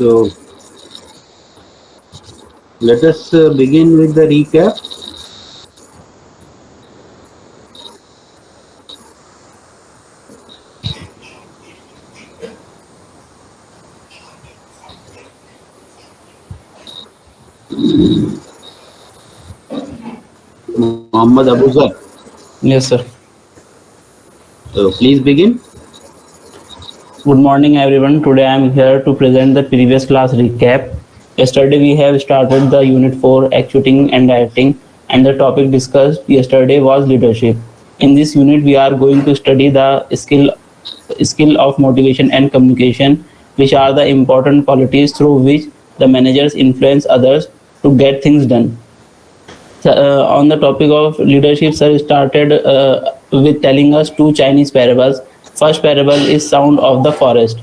So let us begin with the recap. Muhammad Abuzar. Yes, sir. So please begin. Good morning, everyone. Today I am here to present the previous class recap. Yesterday we have started the Unit 4 Actuating and Directing, and the topic discussed yesterday was leadership. In this unit, we are going to study the skill of motivation and communication, which are the important qualities through which the managers influence others to get things done. On the topic of leadership, sir started with telling us two Chinese parables. First parable is Sound of the Forest.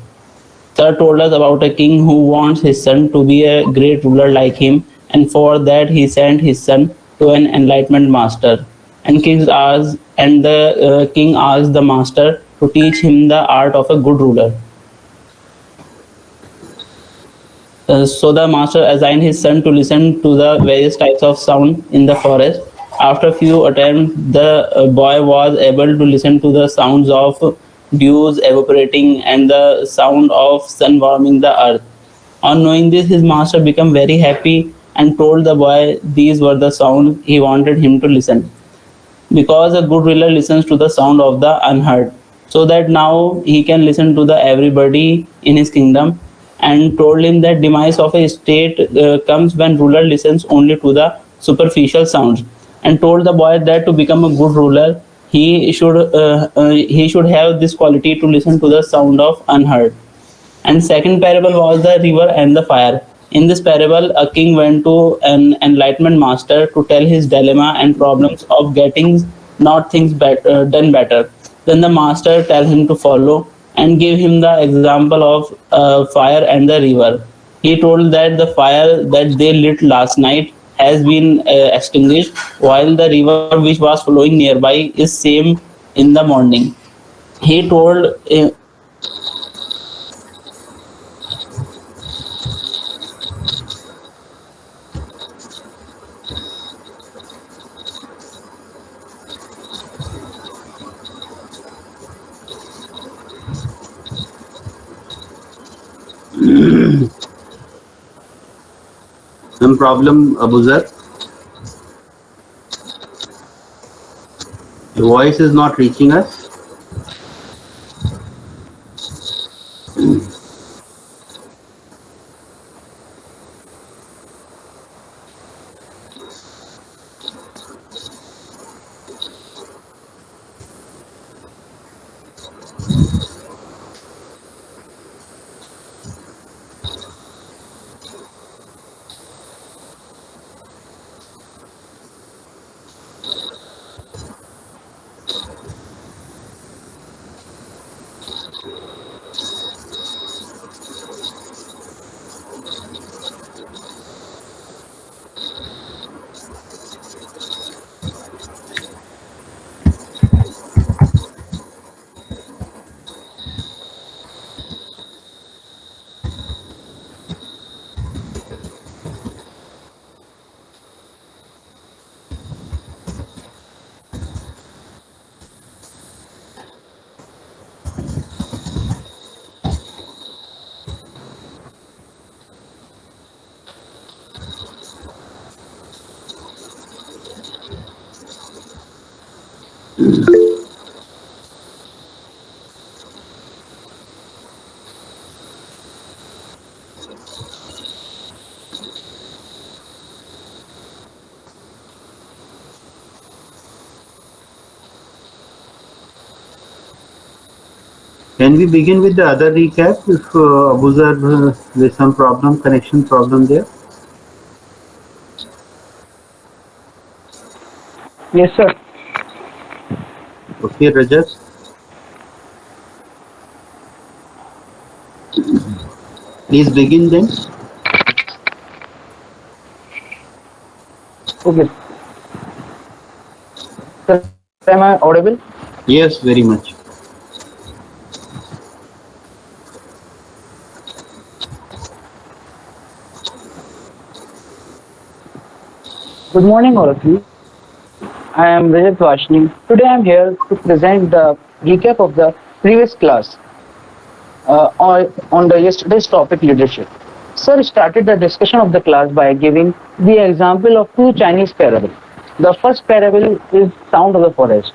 Sir told us about a king who wants his son to be a great ruler like him, and for that he sent his son to an enlightenment master. And the king asked the master to teach him the art of a good ruler. So the master assigned his son to listen to the various types of sound in the forest. After a few attempts, the boy was able to listen to the sounds of dews evaporating and the sound of sun warming the earth. On knowing this, his master became very happy and told the boy these were the sounds he wanted him to listen, because a good ruler listens to the sound of the unheard, so that now he can listen to the everybody in his kingdom, and told him that demise of a state comes when ruler listens only to the superficial sounds, and told the boy that to become a good ruler he should have this quality to listen to the sound of unheard. And second parable was the river and the fire. In this parable, a king went to an enlightenment master to tell his dilemma and problems of getting not things done better. Then the master tell him to follow and give him the example of fire and the river. He told that the fire that they lit last night has been extinguished, while the river which was flowing nearby is same in the morning. He told Some problem, Abuzar. Your voice is not reaching us. Can we begin with the other recap if Abuzar there's some problem, connection problem there? Yes, sir. Okay, Rajat. Please begin then. Okay. Sir, am I audible? Yes, very much. Good morning, all of you. I am Rajat Vashni. Today I am here to present the recap of the previous class on the yesterday's topic leadership. Sir started the discussion of the class by giving the example of two Chinese parables. The first parable is Sound of the Forest.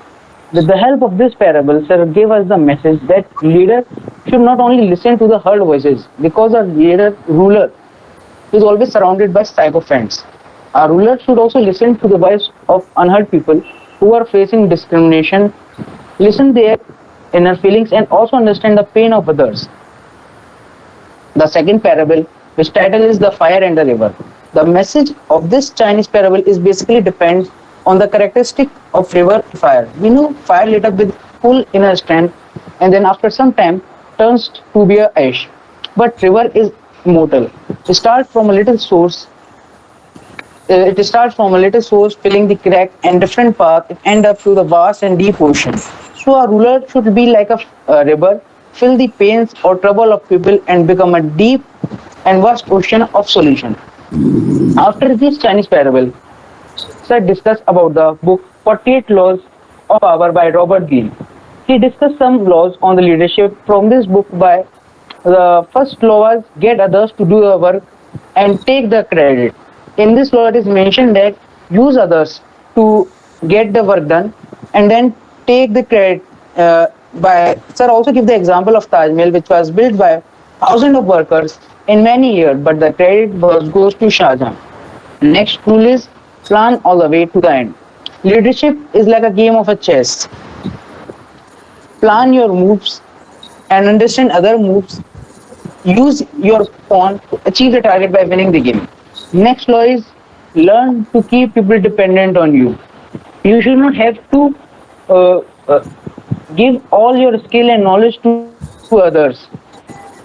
With the help of this parable, Sir gave us the message that leader should not only listen to the heard voices because a ruler is always surrounded by sycophants. A ruler should also listen to the voice of unheard people who are facing discrimination, listen their inner feelings, and also understand the pain of others. The second parable, which title is The Fire and the River. The message of this Chinese parable is basically depends on the characteristic of river and fire. We know fire lit up with full inner strength and then after some time turns to be a ash. But river is immortal. It starts from a little source. Filling the crack and different path. It ends up through the vast and deep ocean. So a ruler should be like a river, fill the pains or trouble of people and become a deep and vast ocean of solution. After this Chinese parable, Sir discussed about the book 48 Laws of Power by Robert Greene. He discussed some laws on the leadership from this book. By the first law was get others to do the work and take the credit. In this law, it is mentioned that use others to get the work done and then take the credit. Sir also give the example of Taj Mahal, which was built by thousands of workers in many years, but the credit goes to Shah Jahan. Next rule is plan all the way to the end. Leadership is like a game of a chess. Plan your moves and understand other moves. Use your pawn to achieve the target by winning the game. Next law is learn to keep people dependent on you. You should not have to give all your skill and knowledge to others.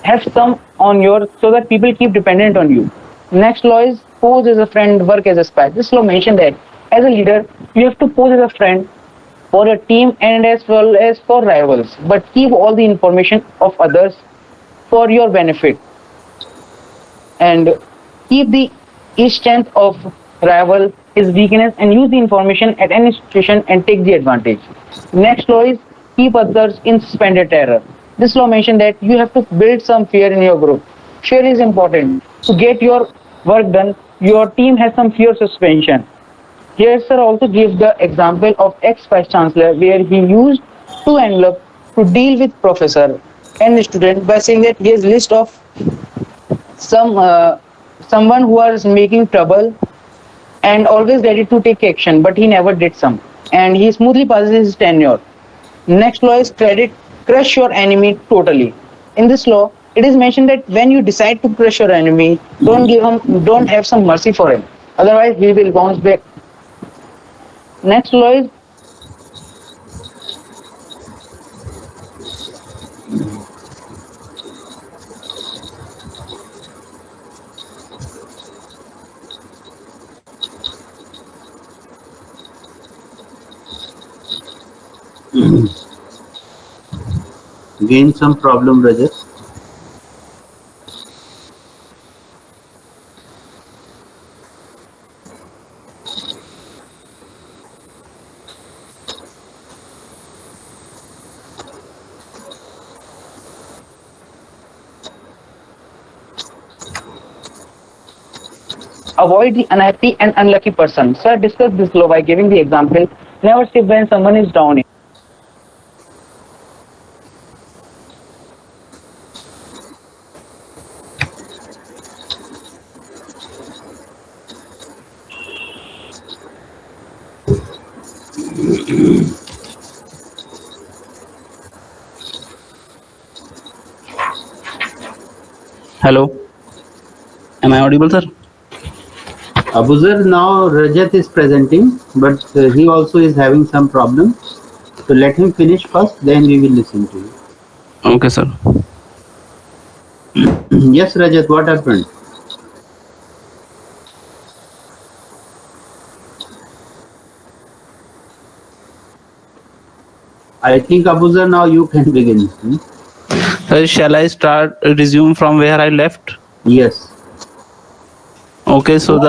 Have some on your so that people keep dependent on you. Next law is pose as a friend, work as a spy. This law mentioned that as a leader, you have to pose as a friend for your team and as well as for rivals, but keep all the information of others for your benefit and keep the strength of rival, his weakness, and use the information at any situation and take the advantage. Next law is keep others in suspended terror. This law mentioned that you have to build some fear in your group. Fear is important. To get your work done, your team has some fear suspension. Here, sir also gave the example of ex-vice chancellor where he used two envelopes to deal with professor and student by saying that he has list of someone who was making trouble and always ready to take action, but he never did some, and he smoothly passes his tenure. Next law is crush your enemy totally. In this law, it is mentioned that when you decide to crush your enemy, don't have some mercy for him. Otherwise, he will bounce back. Next law is Gain some problem, Rajat. avoid the unhappy and unlucky person. Sir discussed this law by giving the example, never skip when someone is down. Hello. Am I audible, sir? Abuzar, now Rajat is presenting, but he also is having some problem. So let him finish first, then we will listen to you. Okay, sir. Yes, Rajat, what happened? I think Abuzar, now you can begin. Shall I resume from where I left? Yes. Okay, so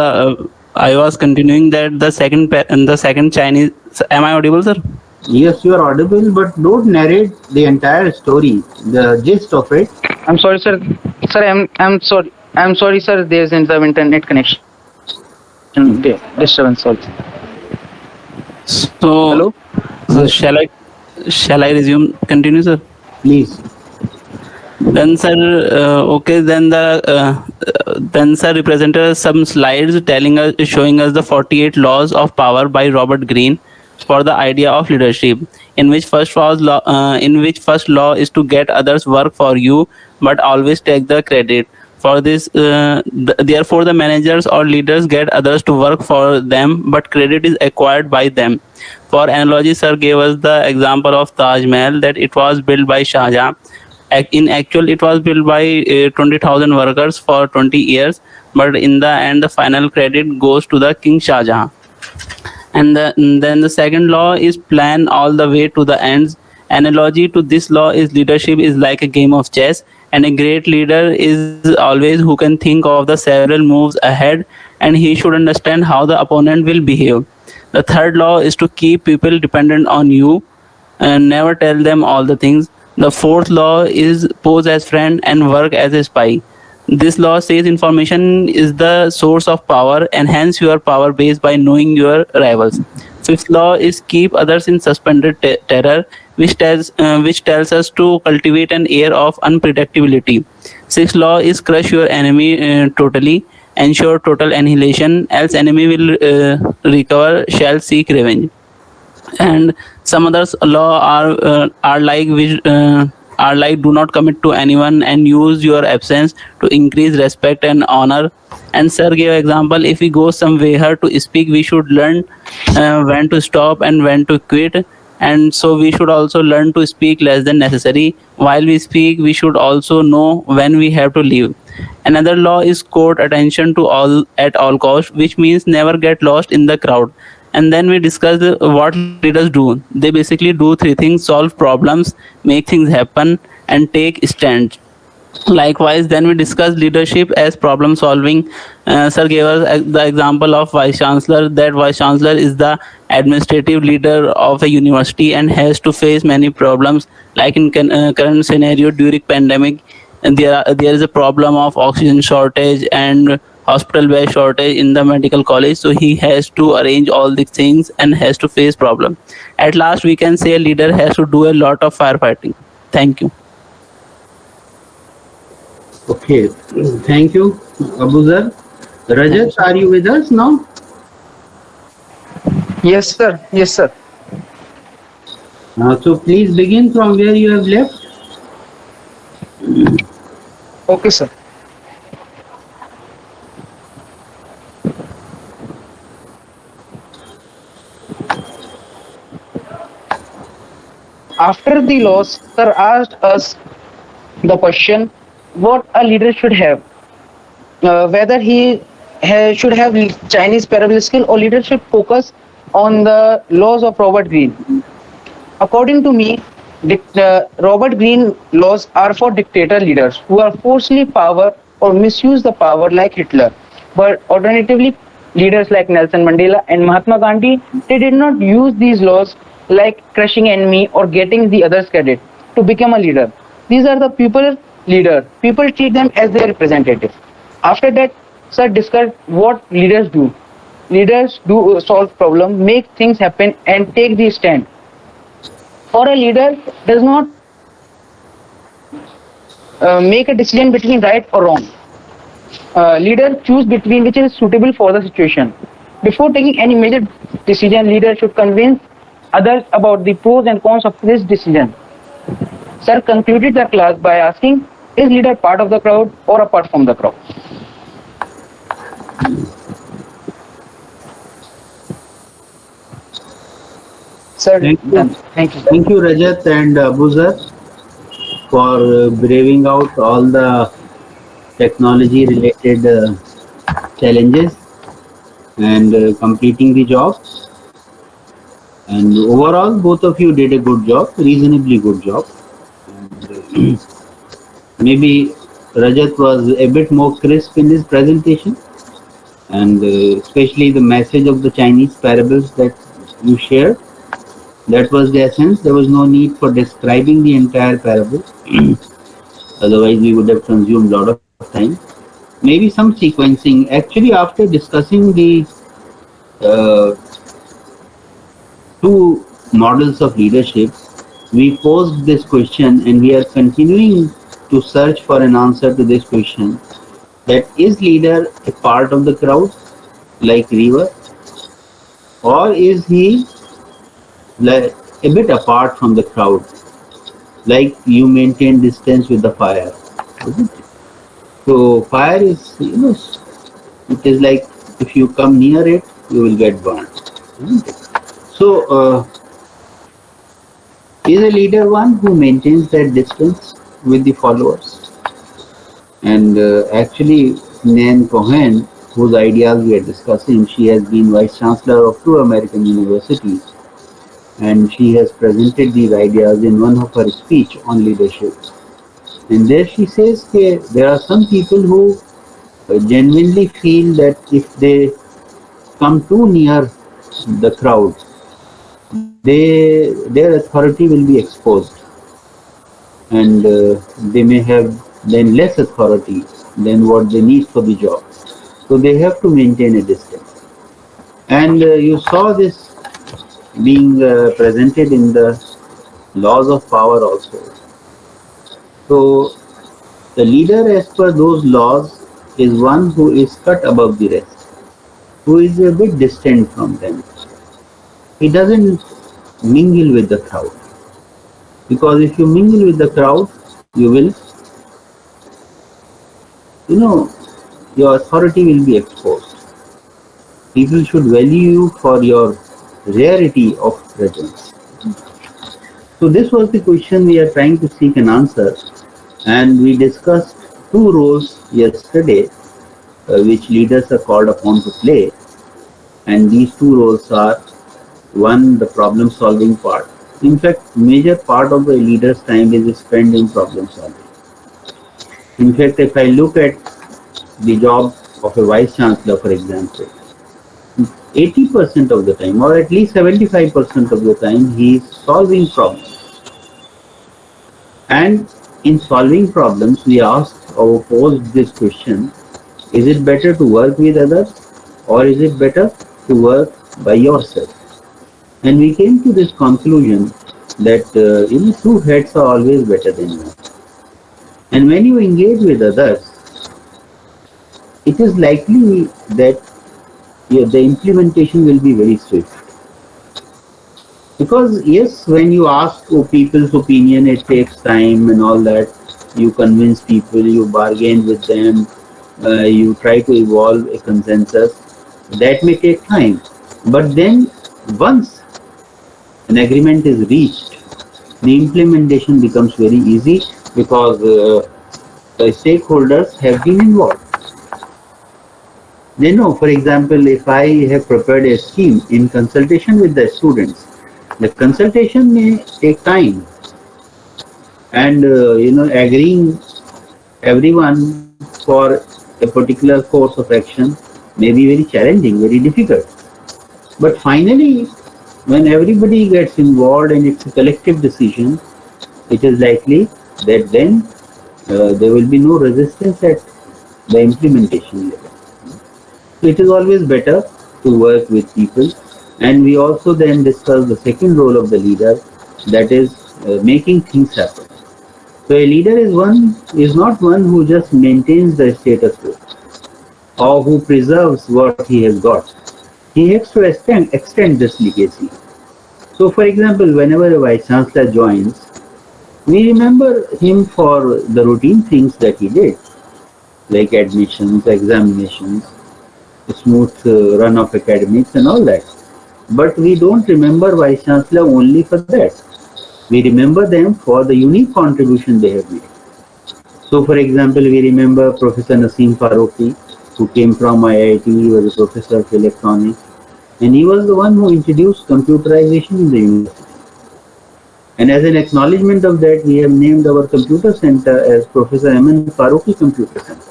I was continuing that the second Chinese. Am I audible, sir? Yes, you are audible, but don't narrate the entire story, the gist of it. I'm sorry, sir. Sir, I'm sorry. I'm sorry, sir. There's some internet connection disturbance. Sorry. So, Hello. so shall I resume? Continue, sir. Please. Then, sir, okay. Then sir represented some slides showing us the 48 laws of power by Robert Greene for the idea of leadership. In which first law is to get others work for you, but always take the credit. For this, therefore, the managers or leaders get others to work for them, but credit is acquired by them. For analogy, sir gave us the example of Taj Mahal that it was built by Shah Jahan. In actual, it was built by 20,000 workers for 20 years, but in the end, the final credit goes to the King Shah Jahan. And then the second law is plan all the way to the ends. Analogy to this law is leadership is like a game of chess, and a great leader is always who can think of the several moves ahead, and he should understand how the opponent will behave. The third law is to keep people dependent on you and never tell them all the things. The fourth law is pose as friend and work as a spy. This law says information is the source of power, enhance your power base by knowing your rivals. Fifth law is keep others in suspended terror, which tells us to cultivate an air of unpredictability. Sixth law is crush your enemy totally, ensure total annihilation, else enemy will recover, shall seek revenge. And some others law are like do not commit to anyone and use your absence to increase respect and honor. And sir gave example, if we go somewhere to speak, we should learn when to stop and when to quit, and so we should also learn to speak less than necessary. While we speak, we should also know when we have to leave. Another law is court attention to all at all cost, which means never get lost in the crowd. And then we discussed what leaders do. They basically do three things: solve problems, make things happen, and take stand. Likewise, then we discussed leadership as problem solving. Sir gave us the example of vice chancellor, that vice chancellor is the administrative leader of a university and has to face many problems, like in current scenario during pandemic. And there is a problem of oxygen shortage and hospital bed shortage in the medical college, so he has to arrange all these things and has to face problem. At last, we can say a leader has to do a lot of firefighting. Thank you. Okay. Thank you, Abuzar. Rajat, are you with us now? Yes, sir. Yes, sir. So please begin from where you have left. Okay, sir. After the laws, sir asked us the question what a leader should have, whether he should have Chinese parable skill or leader should focus on the laws of Robert Greene. According to me, Robert Greene laws are for dictator leaders who are forcefully power or misuse the power like Hitler. But alternatively, leaders like Nelson Mandela and Mahatma Gandhi, they did not use these laws like crushing enemy or getting the others credit to become a leader. These are the people leader. People treat them as their representative. After that, sir discussed what leaders do. Leaders do solve problem, make things happen, and take the stand. For a leader, does not make a decision between right or wrong. Leader choose between which is suitable for the situation. Before taking any major decision, leader should convince others about the pros and cons of this decision. Sir concluded the class by asking, is leader part of the crowd or apart from the crowd? Sir, Thank you. done. Thank you. Thank you, Rajat and Abuzar, for braving out all the technology related challenges and completing the job. And overall, both of you did a good job, reasonably good job. And, maybe Rajat was a bit more crisp in his presentation. and especially the message of the Chinese parables that you shared. That was the essence. There was no need for describing the entire parable. Otherwise, we would have consumed a lot of time. Maybe some sequencing. Actually, after discussing the two models of leadership, we posed this question and we are continuing to search for an answer to this question. That is leader a part of the crowd, like river, or is he like a bit apart from the crowd, like you maintain distance with the fire? Isn't it? So fire is, it is like if you come near it, you will get burnt. Isn't it? So is a leader one who maintains that distance with the followers? And actually, Nan Cohen, whose ideas we are discussing, she has been Vice Chancellor of 2 American universities, and she has presented these ideas in one of her speech on leadership. And there she says that there are some people who genuinely feel that if they come too near the crowd, their authority will be exposed, and they may have then less authority than what they need for the job. So they have to maintain a distance. And you saw this being presented in the laws of power also. So the leader as per those laws is one who is cut above the rest, who is a bit distant from them. He doesn't mingle with the crowd, because if you mingle with the crowd, you will, your authority will be exposed. People should value you for your rarity of presence. So this was the question we are trying to seek an answer, and we discussed two roles yesterday which leaders are called upon to play, and these two roles are: one, the problem solving part. In fact, major part of the leader's time is spent in problem solving. In fact, if I look at the job of a vice chancellor, for example, 80% of the time, or at least 75% of the time, he is solving problems. And in solving problems, we asked or posed this question: is it better to work with others, or is it better to work by yourself? And we came to this conclusion that two heads are always better than one. And when you engage with others, it is likely that the implementation will be very swift. Because yes, when you ask people's opinion, it takes time and all that. You convince people, you bargain with them, you try to evolve a consensus. That may take time. But then once an agreement is reached, the implementation becomes very easy, because the stakeholders have been involved. They know, for example, if I have prepared a scheme in consultation with the students, the consultation may take time, and agreeing everyone for a particular course of action may be very challenging, very difficult. But finally, when everybody gets involved and it's a collective decision, it is likely that then there will be no resistance at the implementation level. So it is always better to work with people. And we also then discuss the second role of the leader, that is making things happen. So a leader is not one who just maintains the status quo or who preserves what he has got. He has to extend this legacy. So for example, whenever a vice chancellor joins, we remember him for the routine things that he did, like admissions, examinations, smooth run of academics and all that. But we don't remember vice chancellor only for that. We remember them for the unique contribution they have made. So for example, we remember Professor Naseem Faruqi, who came from IIT, he was a professor of electronics, and he was the one who introduced computerization in the university. And as an acknowledgement of that, we have named our computer center as Professor M.N. Faruqi Computer Center.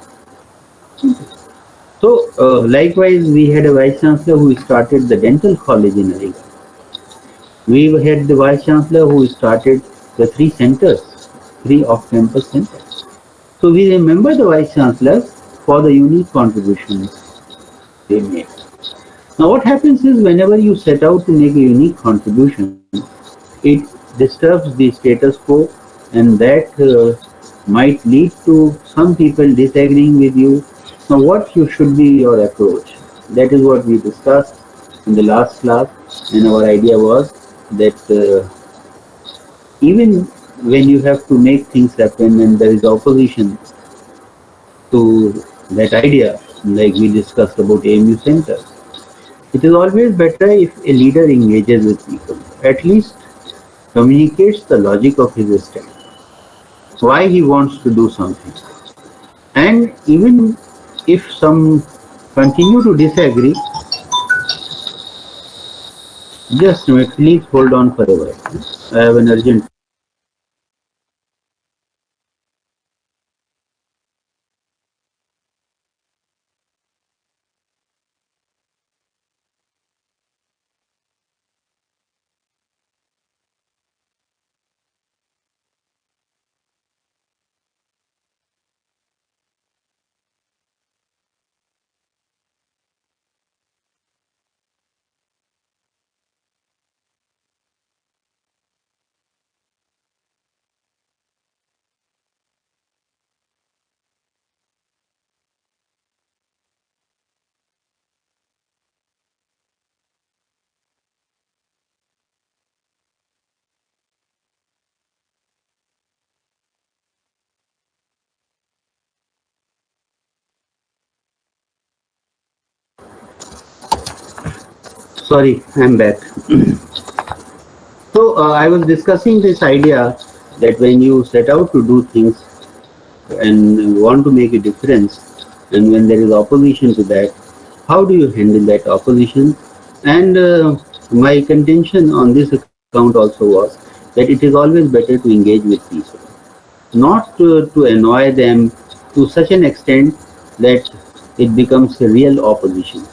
So, likewise, we had a vice chancellor who started the dental college in Aligarh. We had the vice chancellor who started the three centers, three off-campus centers. So we remember the vice chancellors for the unique contributions they made. Now, what happens is whenever you set out to make a unique contribution, it disturbs the status quo, and that might lead to some people disagreeing with you. Now, what should be your approach? That is what we discussed in the last class, and our idea was that even when you have to make things happen and there is opposition to that idea, like we discussed about AMU Center, it is always better if a leader engages with people, at least communicates the logic of his stand, why he wants to do something. And even if some continue to disagree, just a minute, please hold on for a while. I have an urgent. Sorry, I'm back. So I was discussing this idea that when you set out to do things and want to make a difference, and when there is opposition to that, how do you handle that opposition? And my contention on this account also was that it is always better to engage with people, not to annoy them to such an extent that it becomes a real opposition.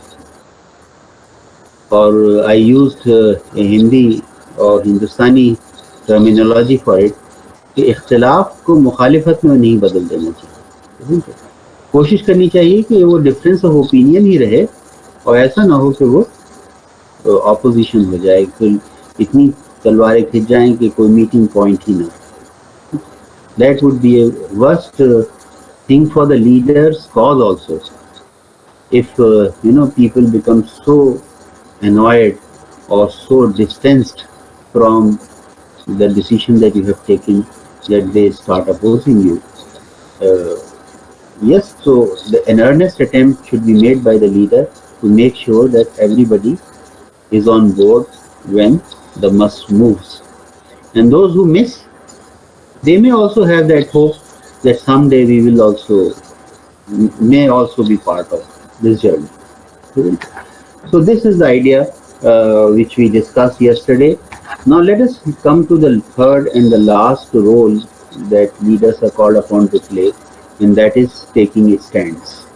और I used a Hindi और हिंदुस्तानी terminology for it कि इख्तिलाफ को मुखालिफत में नहीं बदल देना चाहिए, isn't it? कोशिश करनी चाहिए कि वो डिफरेंस ऑफ ओपिनियन ही रहे और ऐसा ना हो कि वो ऑपोजिशन हो जाए, फिर इतनी तलवारें खिंच जाएं कि कोई मीटिंग पॉइंट ही ना. That would be a worst thing for the leader's cause also. If people become so annoyed or so distanced from the decision that you have taken that they start opposing you. Yes, so an earnest attempt should be made by the leader to make sure that everybody is on board when the must moves. And those who miss, they may also have that hope that someday we will may also be part of this journey. So this is the idea which we discussed yesterday. Now let us come to the third and the last role that leaders are called upon to play, and that is taking a stance.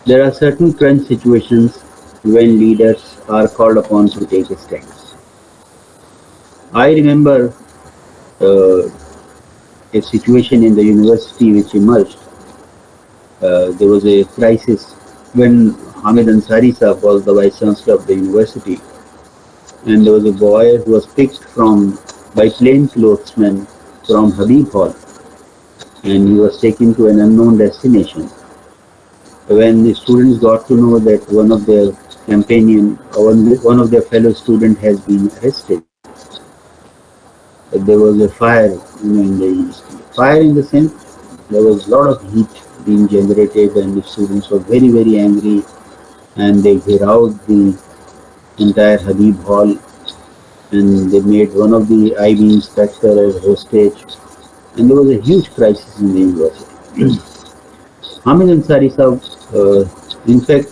There are certain crunch situations when leaders are called upon to take a stance. I remember a situation in the university which emerged. There was a crisis when Hamid Ansari Sahab was the vice chancellor of the university, and there was a boy who was picked by plainclothesmen from Habib Hall, and he was taken to an unknown destination. When the students got to know that one of their fellow students has been arrested, there was a fire in the university. Fire in the sense there was a lot of heat being generated, and the students were very, very angry, and they out the entire Habib Hall, and they made one of the IB inspector as hostage, and there was a huge crisis in the university. Hamid Ansari Sahab, in fact,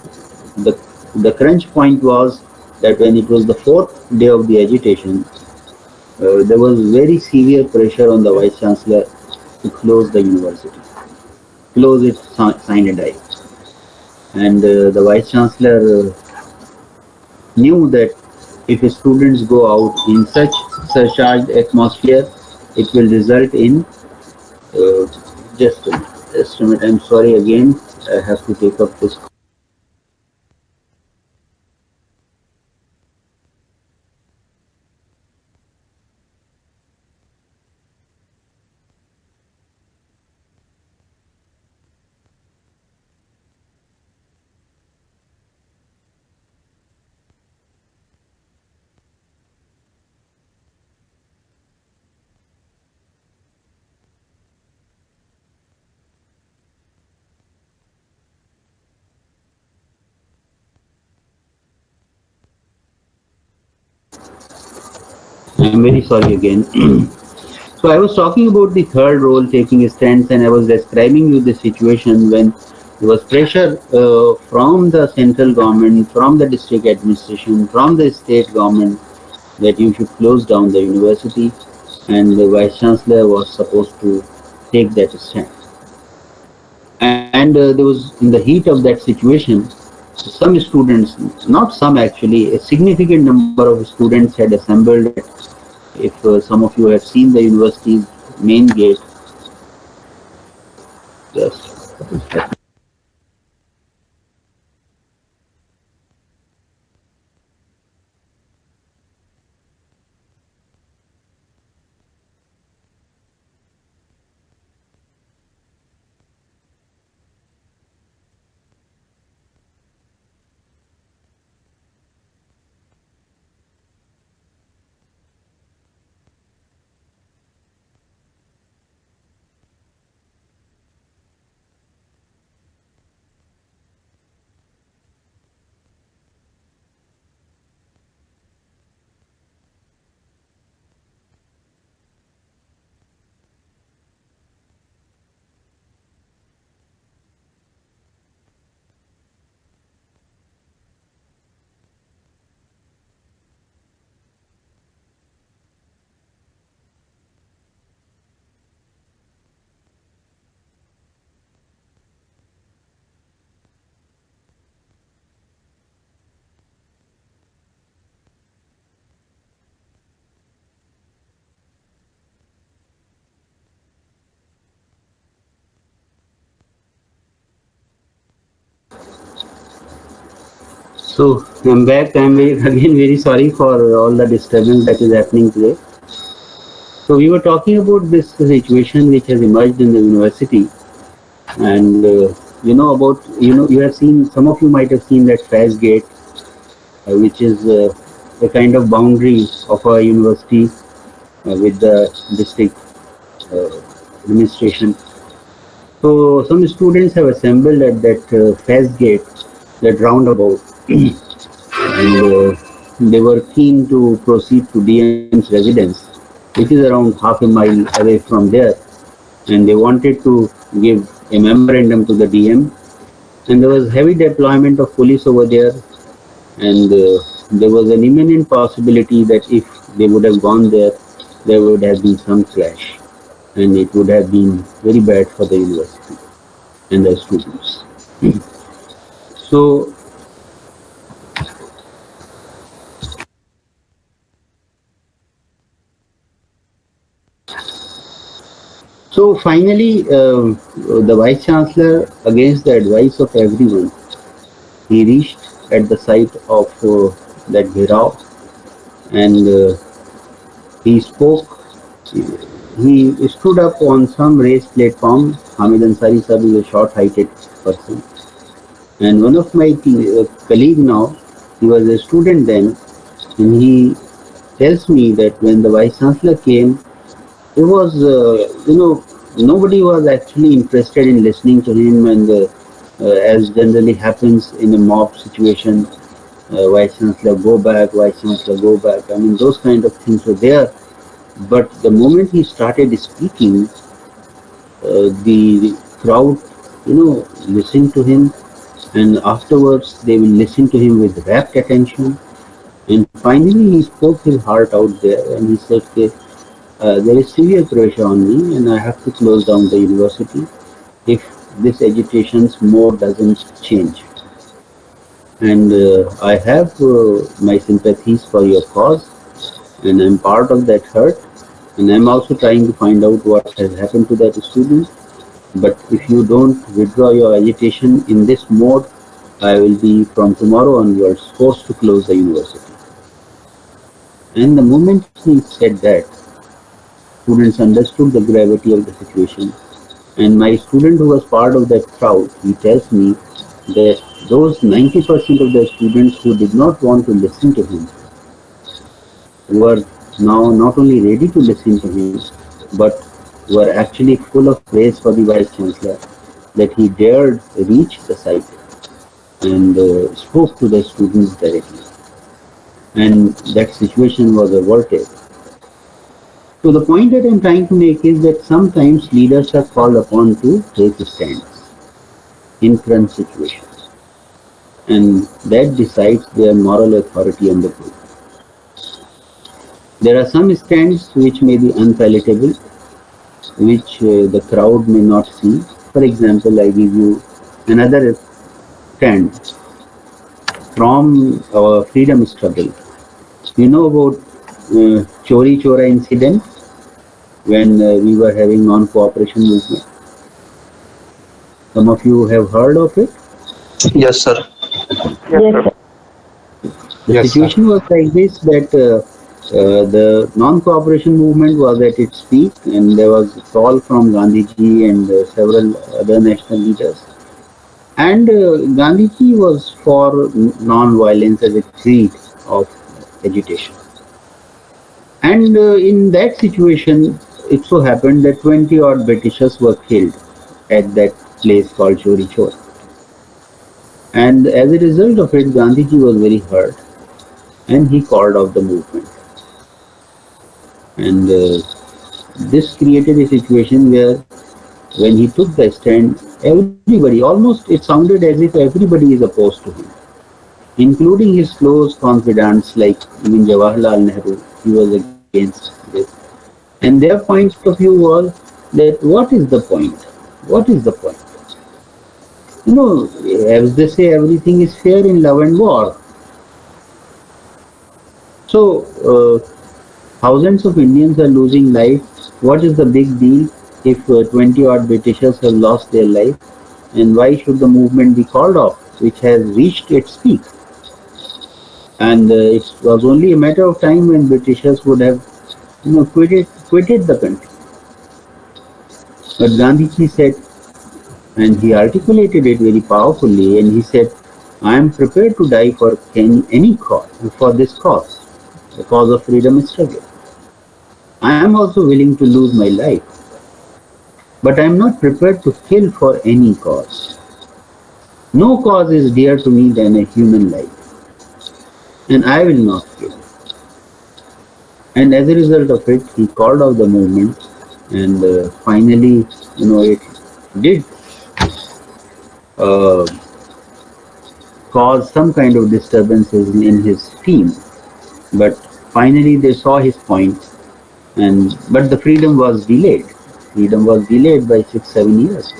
the crunch point was that when it was the fourth day of the agitation, there was very severe pressure on the vice chancellor to close the university, close it sine die. and the Vice Chancellor knew that if students go out in such surcharged atmosphere, it will result in uh, just a minute. I'm sorry again. I have to take up this. I'm very sorry again. So I was talking about the third role taking a stance, and I was describing you the situation when there was pressure from the central government, from the district administration, from the state government that you should close down the university, and the vice chancellor was supposed to take that stand. And there was, in the heat of that situation, some students, not some actually, a significant number of students had assembled. If some of you have seen the university's main gate, just so I'm back. I'm again very sorry for all the disturbance that is happening today. So we were talking about this situation which has emerged in the university, and you have seen, some of you might have seen that Faz Gate, which is a kind of boundary of a university with the district administration. So some students have assembled at that Faz Gate, that roundabout, and they were keen to proceed to DM's residence, which is around half a mile away from there, and they wanted to give a memorandum to the DM. And there was heavy deployment of police over there, and there was an imminent possibility that if they would have gone there, there would have been some clash, and it would have been very bad for the university and the students. So finally, the Vice Chancellor, against the advice of everyone, he reached at the site of that Ghirao, and he spoke. He stood up on some raised platform. Hamid Ansari Sahib is a short-heighted person, and one of my colleague now, he was a student then, and he tells me that when the Vice Chancellor came, it was, nobody was actually interested in listening to him, and as generally happens in a mob situation, Vice Chancellor go back, Vice Chancellor go back. I mean, those kind of things were there. But the moment he started speaking, the crowd, listened to him, and afterwards they will listen to him with rapt attention. And finally, he spoke his heart out there, and he said, there is severe pressure on me, and I have to close down the university if this agitation's mode doesn't change. and I have my sympathies for your cause, and I'm part of that hurt, and I'm also trying to find out what has happened to that student. But if you don't withdraw your agitation in this mode, I will be from tomorrow onwards forced to close the university. And the moment he said that, students understood the gravity of the situation. And my student who was part of that crowd, he tells me that those 90% of the students who did not want to listen to him were now not only ready to listen to him, but were actually full of praise for the Vice Chancellor that he dared reach the site and spoke to the students directly. And that situation was averted. So the point that I'm trying to make is that sometimes leaders are called upon to take stands in current situations, and that decides their moral authority on the group. There are some stands which may be unpalatable, which the crowd may not see. For example, I give you another stand from our freedom struggle. You know about Chori Chora incident when we were having non-cooperation movement. Some of you have heard of it. Yes, sir. The situation was like this, that the non-cooperation movement was at its peak, and there was a call from Gandhiji and several other national leaders. And Gandhiji was for non-violence as a creed of agitation. And in that situation, it so happened that 20 odd Britishers were killed at that place called Chori Chora. And as a result of it, Gandhiji was very hurt, and he called off the movement. And this created a situation where when he took the stand, everybody, almost it sounded as if everybody is opposed to him, including his close confidants like even Jawaharlal Nehru. He was against this. And their point of view was that what is the point? What is the point? You know, as they say, everything is fair in love and war. So, thousands of Indians are losing life. What is the big deal if 20 odd Britishers have lost their life? And why should the movement be called off, which has reached its peak? And it was only a matter of time when Britishers would have, quitted the country. But Gandhiji said, and he articulated it very powerfully, and he said, I am prepared to die for any cause, for this cause, the cause of freedom struggle. I am also willing to lose my life, but I am not prepared to kill for any cause. No cause is dear to me than a human life, and I will not kill. And as a result of it, he called off the movement, and finally, it did cause some kind of disturbances in his team. But finally, they saw his point, but the freedom was delayed. Freedom was delayed by 6-7 years,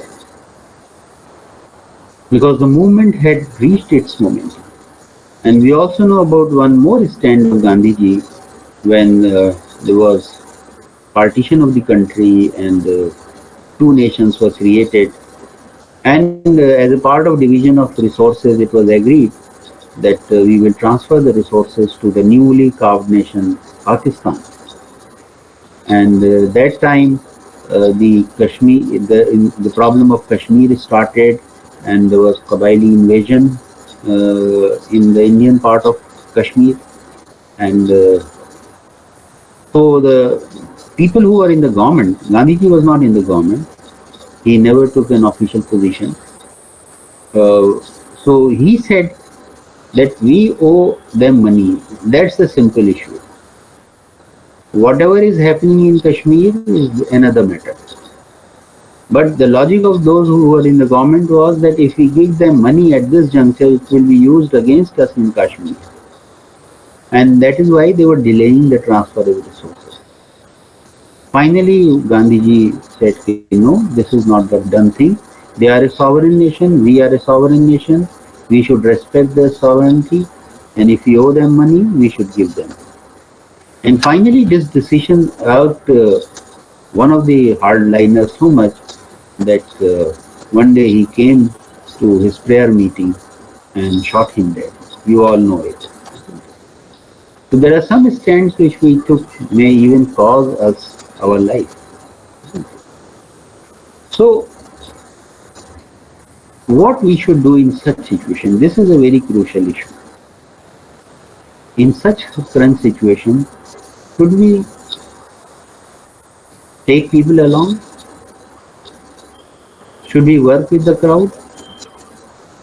because the movement had reached its momentum. And we also know about one more stand of Gandhiji when there was partition of the country and two nations were created. And as a part of division of resources, it was agreed that we will transfer the resources to the newly carved nation, Pakistan. And that time, the problem of Kashmir started, and there was Qabaili invasion in the Indian part of Kashmir. And so the people who were in the government, Gandhiji was not in the government. He never took an official position. So he said that we owe them money. That's the simple issue. Whatever is happening in Kashmir is another matter. But the logic of those who were in the government was that if we give them money at this juncture, it will be used against us in Kashmir. And that is why they were delaying the transfer of resources. Finally, Gandhiji said, no, this is not the done thing. They are a sovereign nation, we are a sovereign nation, We should respect their sovereignty, and if we owe them money, we should give them. And finally, this decision out one of the hardliners so much that one day he came to his prayer meeting and shot him dead. You all know it. So there are some stands which we took may even cause us our life. So what we should do in such situation? This is a very crucial issue. In such current situation, should we take people along? Should we work with the crowd?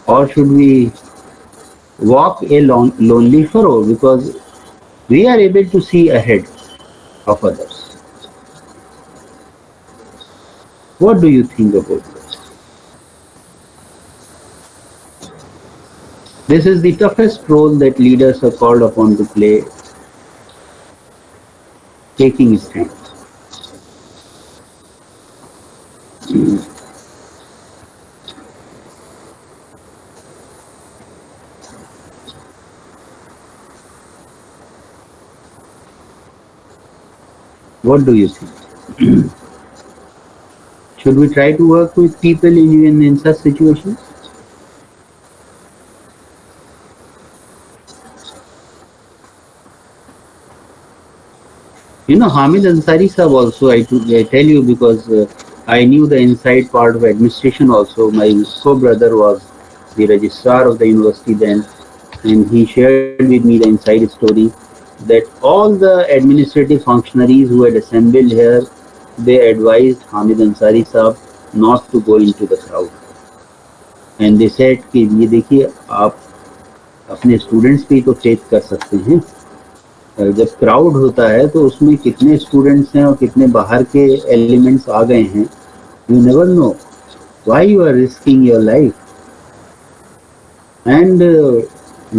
Or should we walk a lonely furrow because we are able to see ahead of others? What do you think about this? This is the toughest role that leaders are called upon to play, taking a stand. What do you think? Should we try to work with people even in such situations? You know, Hamid Ansari sahab also, I tell you because I knew the inside part of administration also. My co-brother was the registrar of the university then, and he shared with me the inside story that all the administrative functionaries who had assembled here, they advised Hamid Ansari sahab not to go into the crowd. And they said कि ये देखिए आप अपने students पे तो faith कर सकते हैं, जब क्राउड होता है तो उसमें कितने स्टूडेंट्स हैं और कितने बाहर के एलिमेंट्स आ गए हैं, you never know why you are risking your life. And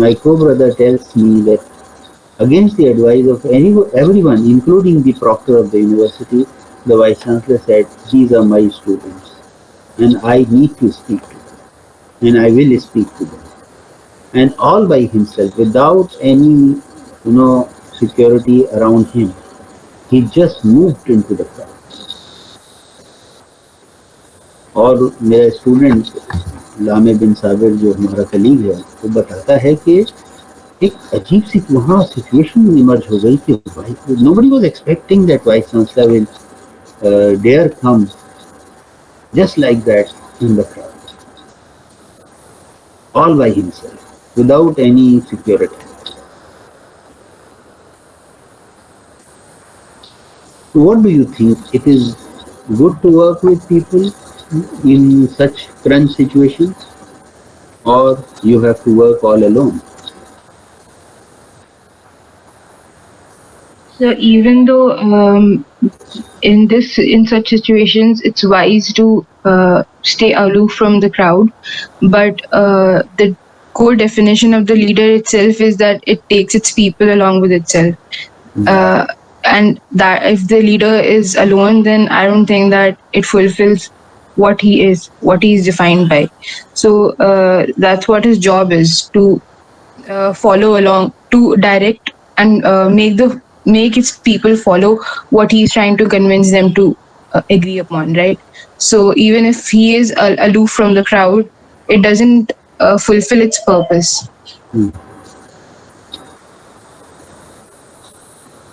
my co-brother tells me that against the advice of everyone, including the proctor of the university, the vice chancellor said, these are my students and I need to speak to them and I will speak to them. And all by himself, without any, security around him, he just moved into the crowd. और मेरा student लामे बिन साबिर जो हमारा colleague है वो बताता है कि एक अजीब सी वहाँ सिचुएशन इमर्ज हो गई कि nobody was expecting that vice chancellor will dare come just like that in the crowd, all by himself, without any security. So what do you think? It is good to work with people in such crunch situations, or you have to work all alone? So even though in such situations it's wise to stay aloof from the crowd, but the core definition of the leader itself is that it takes its people along with itself. And that if the leader is alone, then I don't think that it fulfills what he is defined by. So that's what his job is, to follow along, to direct and make its people follow what he's trying to convince them to agree upon, right? So even if he is aloof from the crowd, it doesn't fulfill its purpose.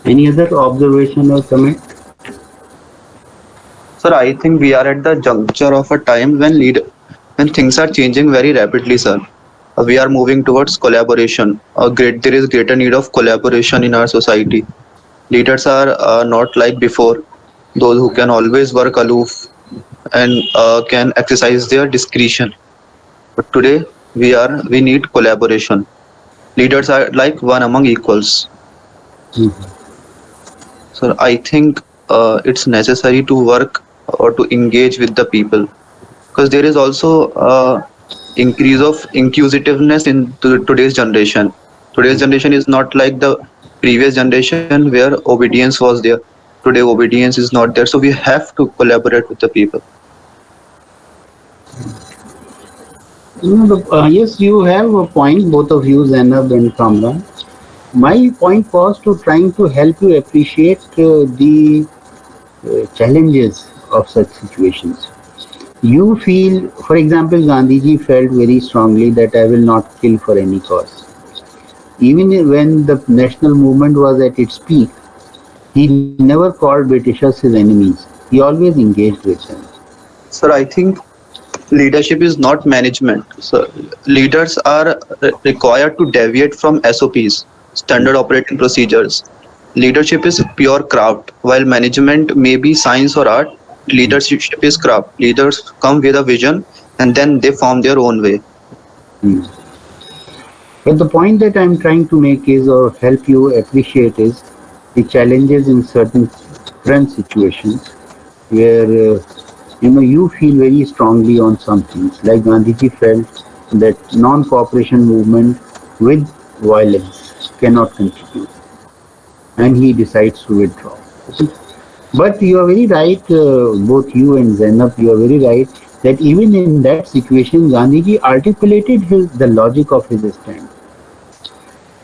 Any other observation or comment? Sir, I think we are at the juncture of a time when things are changing very rapidly, sir. We are moving towards collaboration. There is greater need of collaboration in our society. Leaders are not like before, those who can always work aloof and can exercise their discretion. But today we need collaboration. Leaders are like one among equals. So I think it's necessary to work or to engage with the people, because there is also increase of inquisitiveness in today's generation. Today's generation is not like the previous generation where obedience was there. Today obedience is not there, so we have to collaborate with the people. Yes, you have a point, both of you, Zainab and Kamran. My point was to trying to help you appreciate the challenges of such situations. You feel, for example, Gandhiji felt very strongly that I will not kill for any cause. Even when the national movement was at its peak, he never called Britishers his enemies. He always engaged with them. Sir, I think leadership is not management. So leaders are required to deviate from SOPs, standard operating procedures. Leadership is pure craft, while management may be science or art. Leadership is craft. Leaders come with a vision and then they form their own way. Hmm. But the point that I'm trying to make is, or help you appreciate, is the challenges in certain different situations where you feel very strongly on some things. Like Gandhiji felt that non-cooperation movement with violence cannot continue, and he decides to withdraw. But you are very right, both you and Zainab, you are very right that even in that situation, Gandhiji articulated the logic of his stand.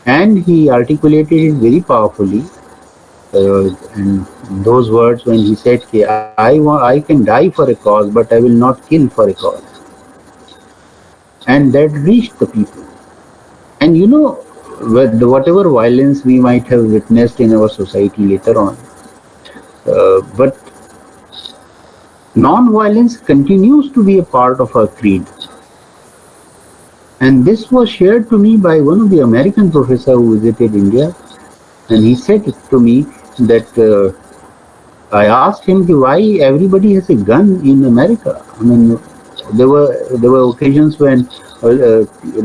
And he articulated it very powerfully. And those words when he said, I can die for a cause, but I will not kill for a cause. And that reached the people. And whatever violence we might have witnessed in our society later on, but non-violence continues to be a part of our creed. And this was shared to me by one of the American professors who visited India. And he said to me that I asked him why everybody has a gun in America. I mean, there were occasions when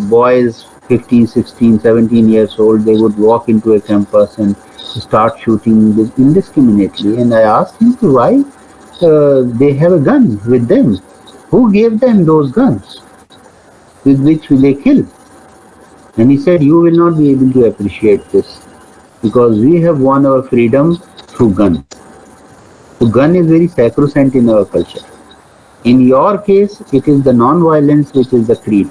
boys 15, 16, 17 years old, they would walk into a campus and start shooting indiscriminately. And I asked him why they have a gun with them. Who gave them those guns with which they kill? And he said, you will not be able to appreciate this because we have won our freedom through gun. The gun is very sacrosanct in our culture. In your case, it is the non-violence which is the creed,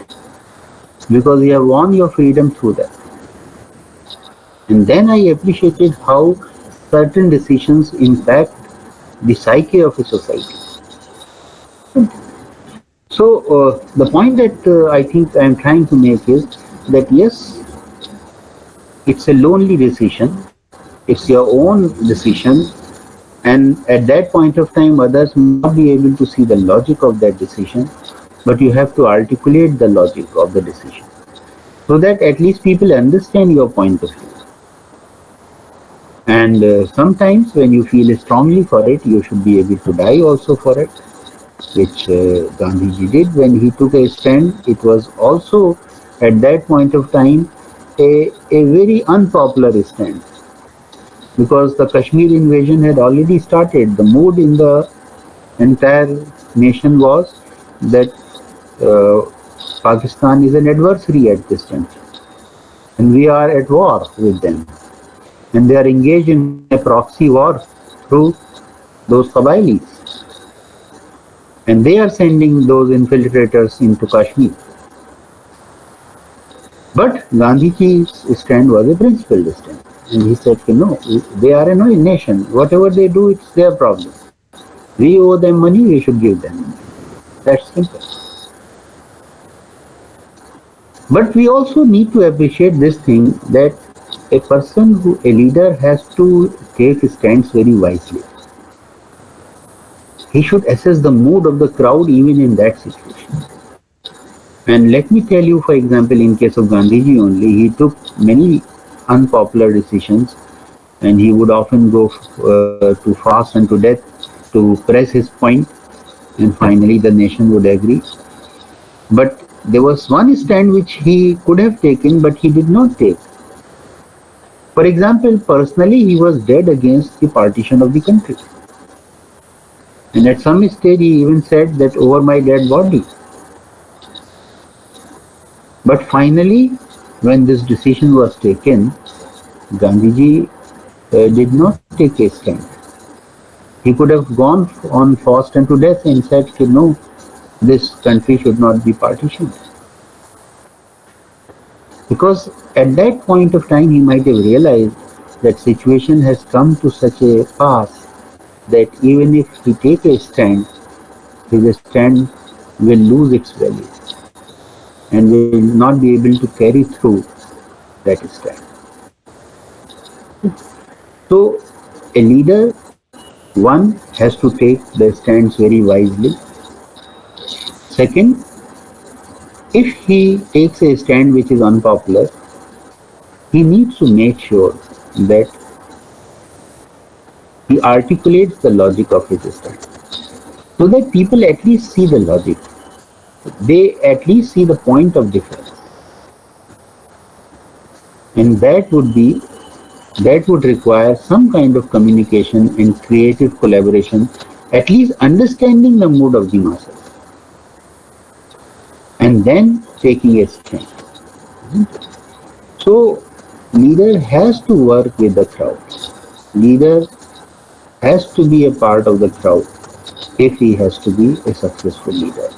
because you have won your freedom through that. And then I appreciated how certain decisions impact the psyche of a society. So the point that I think I am trying to make is that yes, it's a lonely decision, it's your own decision, and at that point of time others may not be able to see the logic of that decision, but you have to articulate the logic of the decision so that at least people understand your point of view. And sometimes when you feel strongly for it, you should be able to die also for it, which Gandhiji did when he took a stand. It was also at that point of time a very unpopular stand, because the Kashmir invasion had already started. The mood in the entire nation was that Pakistan is an adversary at this time, and we are at war with them, and they are engaged in a proxy war through those Qabilis, and they are sending those infiltrators into Kashmir. But Gandhiji's stand was a principled stand, and he said, no, they are a nation. Whatever they do, it's their problem. We owe them money, we should give them money. That's simple. But we also need to appreciate this thing, that a leader has to take stands very wisely. He should assess the mood of the crowd even in that situation. And let me tell you, for example, in case of Gandhiji only, he took many unpopular decisions, and he would often go to fast and to death to press his point, and finally the nation would agree. But there was one stand which he could have taken, but he did not take. For example, personally, he was dead against the partition of the country. And at some stage, he even said that over my dead body. But finally, when this decision was taken, Gandhiji did not take a stand. He could have gone on fast and to death and said, no, this country should not be partitioned. Because at that point of time he might have realized that situation has come to such a pass that even if he take a stand, his stand will lose its value and will not be able to carry through that stand. So a leader, one, has to take the stands very wisely. Second, if he takes a stand which is unpopular, he needs to make sure that he articulates the logic of his stand so that people at least see the logic. They at least see the point of difference. And that would require some kind of communication and creative collaboration, at least understanding the mood of the masses, and then taking a stand. So, leader has to work with the crowd. Leader has to be a part of the crowd if he has to be a successful leader.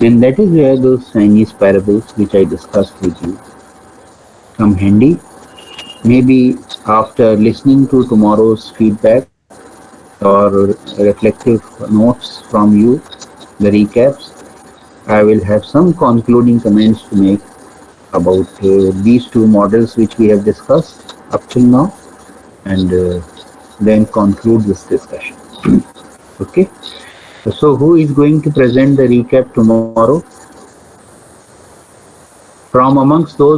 And that is where those Chinese parables which I discussed with you come handy. Maybe after listening to tomorrow's feedback or reflective notes from you, the recaps, I will have some concluding comments to make about these two models which we have discussed up till now, and then conclude this discussion. Okay. So who is going to present the recap tomorrow? From amongst those